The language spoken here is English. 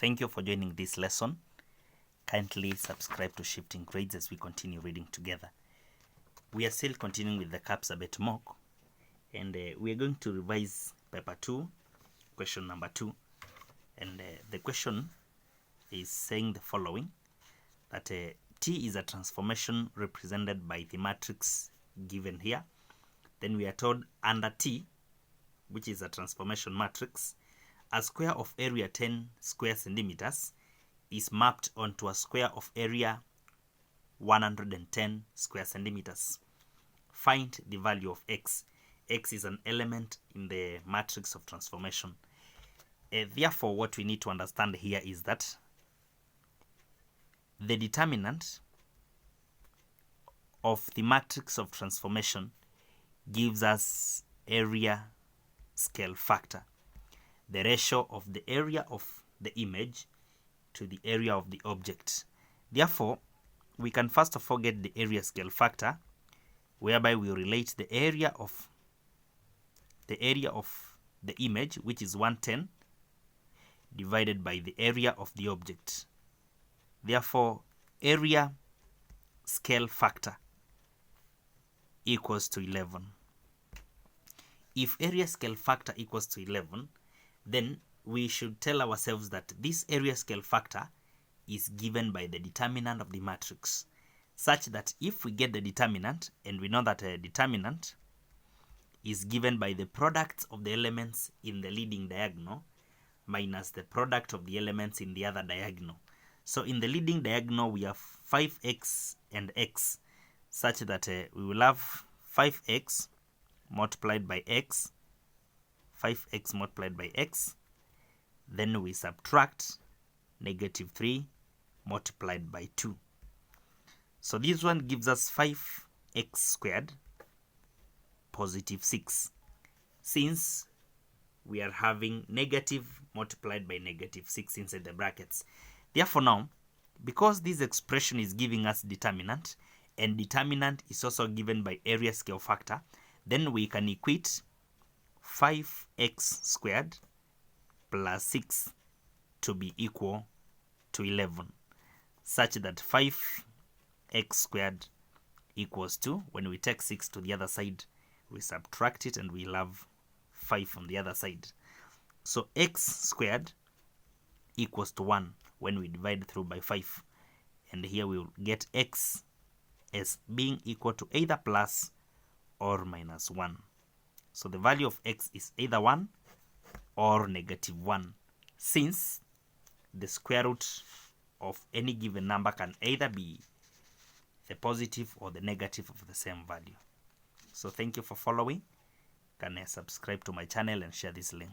Thank you for joining this lesson. Kindly subscribe to Shifting Grades as we continue reading together. We are still continuing with the Kapsabet mock, and we are going to revise paper 2, question number 2. And the question is saying the following, that T is a transformation represented by the matrix given here. Then we are told under T, which is a transformation matrix, a square of area 10 square centimeters is mapped onto a square of area 110 square centimeters. Find the value of x. X is an element in the matrix of transformation. Therefore, what we need to understand here is that the determinant of the matrix of transformation gives us area scale factor, the ratio of the area of the image to the area of the object. Therefore, we can first of all get the area scale factor, whereby we relate the area of the image, which is 110, divided by the area of the object. Therefore, area scale factor equals to 11. If area scale factor equals to 11, then we should tell ourselves that this area scale factor is given by the determinant of the matrix, such that if we get the determinant, and we know that a determinant is given by the product of the elements in the leading diagonal minus the product of the elements in the other diagonal. So in the leading diagonal, we have 5x and x, such that we will have 5x multiplied by x, 5x multiplied by x, then we subtract negative 3 multiplied by 2. So this one gives us 5x squared positive 6, since we are having negative multiplied by negative 6 inside the brackets. Therefore now, because this expression is giving us determinant, and determinant is also given by area scale factor, then we can equate 5x squared plus 6 to be equal to 11, such that 5x squared equals to, when we take 6 to the other side, we subtract it and we'll have 5 on the other side. So x squared equals to 1 when we divide through by 5. And here we will get x as being equal to either plus or minus 1. So the value of x is either 1 or negative 1, since the square root of any given number can either be the positive or the negative of the same value. So thank you for following. Can subscribe to my channel and share this link.